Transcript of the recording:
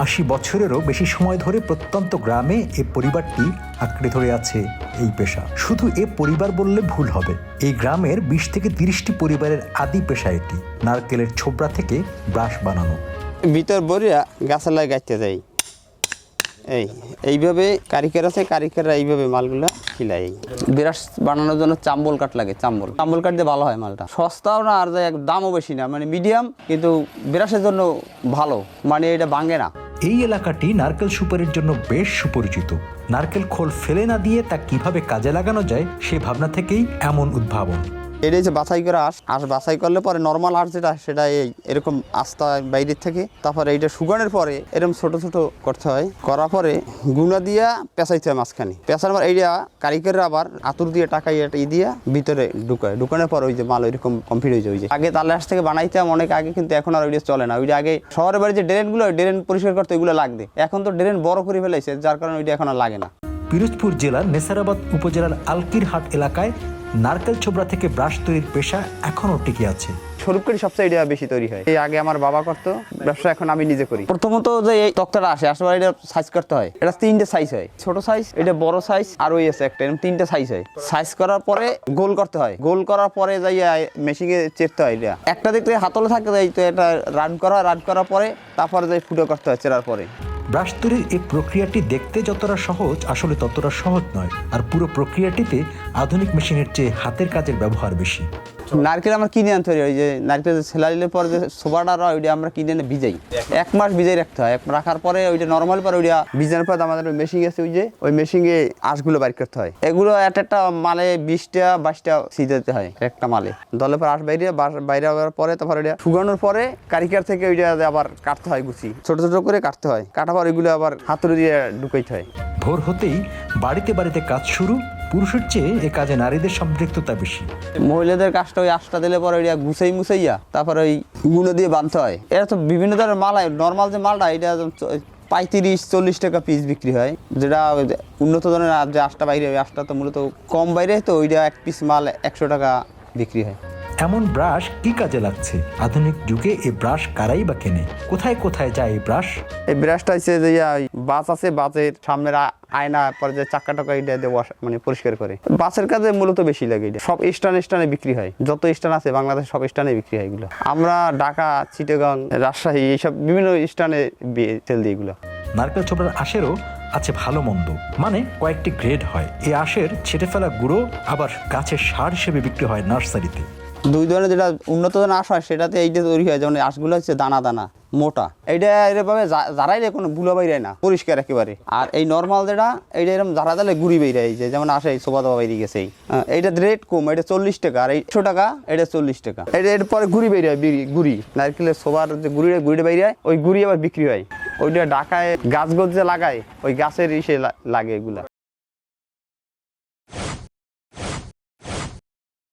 80 বছরেরও বেশি সময় ধরে প্রত্যন্ত গ্রামে এ পরিবারটি আঁকড়ে ধরে আছে এই পেশা। শুধু এ পরিবার বললে ভুল হবে, এই গ্রামের 20 থেকে 30টি পরিবারের আদি পেশা এটি। নারকেলের ছোবড়া থেকে ব্রাশ বানানো। ভিতর বরিয়া গাছালায় গাইতে যাই, এইভাবে কারিগর আছে, কারিগররা এইভাবে মালগুলো খিলাই। ব্রাশ বানানোর জন্য চাম্বল কাঠ লাগে, চাম্বল কাঠ দিয়ে ভালো হয় মালটা। সস্তাও না আর দামও বেশি না, মানে মিডিয়াম, কিন্তু ব্রাশের জন্য ভালো, মানে এটা ভাঙে না। এই এলাকাটি নারকেল সুপারির জন্য বেশ সুপরিচিত। নারকেল খোল ফেলে না দিয়ে তা কিভাবে কাজে লাগানো যায় সে ভাবনা থেকেই এমন উদ্ভাবন। এটা হচ্ছে বাছাই করা আঁশ বাছাই করলে পরে নর্মাল আঁশ যেটা সেটা এরকম আস্তা বাইরের থেকে, তারপরে এইটা শুকানোর পরে এরকম ছোট ছোট করতে হয়, করার পরে গুঁড়া দিয়া পেঁচাইতে হয় মাঝখানে। পেঁচানোর পর এইটা কারিগররা আবার আতুর দিয়ে টাকাই দিয়া ভিতরে ঢুকানোর পর ওই যে মাল ওইরকম কমপ্লিট হয়ে যায়। ওই যে আগে তালে আঁশ থেকে বানাইতাম অনেক আগে, কিন্তু এখন আর ওইটা চলে না। ওইটা আগে শহরের বাড়ি যে ড্রেনগুলো, ড্রেন পরিষ্কার করতে ওইগুলো লাগবে, এখন তো ড্রেন বড় করে ফেলাইছে, যার কারণে ওইটা এখন আর লাগে না। পিরোজপুর জেলার নেসারাবাদ উপজেলার আলকিরহাট এলাকায় নারকেল ছোবড়া থেকে ব্রাশ তৈরির পেশা এখনও টিকে আছে। স্বরূপকারী সবচেয়ে এটা বেশি তৈরি হয়। এই আগে আমার বাবা করতো ব্যবসা, এখন আমি নিজে করি। প্রথমত যে এই তক্তাটা আসলে এটা সাইজ করতে হয়। এটা 3টে সাইজ হয়, ছোট সাইজ, এটা বড় সাইজ, আর ওই আছে একটা, এরকম 3টে সাইজ হয়। সাইজ করার পরে গোল করতে হয়, গোল করার পরে যাই মেশিনে চেরতে হয়। এটা একটা দেখতে হাতলে থাকে, যাই তো এটা রান করার পরে তারপরে যাই ফুটো করতে হয় চেরার পরে। ব্রাশ তৈরির এই প্রক্রিয়াটি দেখতে যতটা সহজ, আসলে ততটা সহজ নয়। আর পুরো প্রক্রিয়াটিতে আধুনিক মেশিনের চেয়ে হাতের কাজের ব্যবহার বেশি। নারকেল আমরা কিনে আনতে পারি, ওই যে নারকেল ছেলাইলে পরে যে সোবাটা রয় ওইটা আমরা কিনে এনে ভিজাই, 1 মাস ভিজাই রাখতে হয়। রাখার পরে ওইটা নর্মাল পরে ওইটা ভিজানোর পর আমাদের মেশিন আছে, ওই যে ওই মেশিনে আঁশগুলো বাইর করতে হয়। এগুলো একটা মালে 20টা 22টা সিজাতে হয় একটা মালে। দলে পর আঁশ বাইরে হওয়ার পরে তারপর ওইটা শুকানোর পরে কারিগর থেকে ওইটা আবার কাটতে হয়, গুছি ছোট ছোট করে কাটতে হয়। কাটার পর ওইগুলো আবার হাতুড়ি দিয়ে ঢুকাইতে হয়। ভোর হতেই বাড়িতে বাড়িতে কাজ শুরু। পুরুষের চেয়ে এ কাজে নারীদের সম্পৃক্ততা বেশি। মহিলাদের কাজটা ওই আঁশটা দিলে পরে ওইটা মুছাইয়া তারপরে ওই গুঁড়ো দিয়ে বাঁধতে হয়। এটা তো বিভিন্ন ধরনের মাল হয়। নর্মাল যে মালটা এটা 35-40 টাকা পিস বিক্রি হয়। যেটা উন্নত ধরনের যে আঁশটা বাইরে, ওই আঁশটা তো মূলত কম বাইরে, তো ওইটা 1 পিস মাল 100 টাকা বিক্রি হয়। এমন ব্রাশ কি কাজে লাগছে? আধুনিক যুগে এই ব্রাশ কারাই বা কেনে? কোথায় কোথায় যায় এই ব্রাশ? এই ব্রাশটা হচ্ছে যে বাস আছে, বাসের সামনের আয়না পরে যে চাক্কা টাকা এটা দিয়ে মানে পরিষ্কার করে। বাসের কাজে মূলত বেশি লাগে। এটা সব স্টানে বিক্রি হয়, যত স্টান আছে বাংলাদেশ সব স্টানে বিক্রি হয় এগুলো। আমরা ঢাকা, চিটাগাং, রাজশাহী এইসব বিভিন্ন স্টানে সেল দিই এগুলো। নারকেল ছোবড়ার আঁশেরও আছে ভালো মন্দ, মানে কয়েকটি গ্রেড হয়। এই আঁশের ছেটে ফেলা গুঁড়ো আবার গাছের সার হিসেবে বিক্রি হয় নার্সারিতে। 2 ধরনের যেটা উন্নত ধরনের আঁশ হয় সেটাতে এইটা তৈরি হয়, যেমন আঁশগুলো হচ্ছে দানা দানা মোটা। এইটা এরকমভাবে জারাইলে কোনো বুলা বাইরে না, পরিষ্কার একেবারে। আর এই নর্মাল যেটা, এইটা এরকম জারা দিলে গুড়ি বেরিয়ে যায়, যেমন আসে সোবা দোবা বেরিয়ে গেছে। এইটা রেট কম, এটা 40 টাকা, আর 100 টাকা, এটা 40 টাকা। এটা এরপরে গুড়ি বেরিয়ে হয়, গুড়ি নারকেলের সোবার যে গুড়িটা বেরিয়ে হয়, ওই গুড়ি আবার বিক্রি হয়। ওইটা ঢাকায় গাছ যে লাগায়, ওই গাছের ইসে লাগে এগুলা।